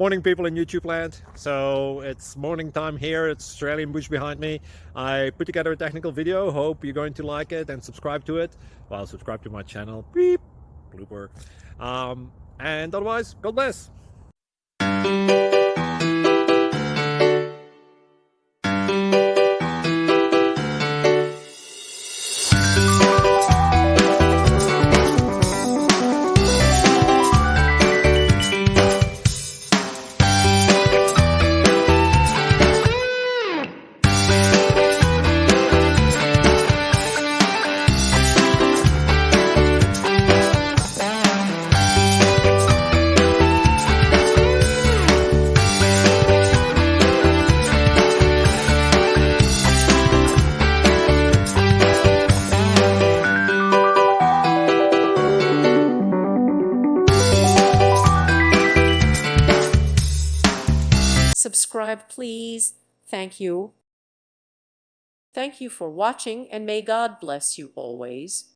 Morning, people in YouTube land. So it's morning time here. It's Australian bush behind me. I put together a technical video. Hope you're going to like it and subscribe to it. Well, subscribe to my channel. Beep. Blooper. And otherwise, God bless. Subscribe, please. Thank you. Thank you for watching, and may God bless you always.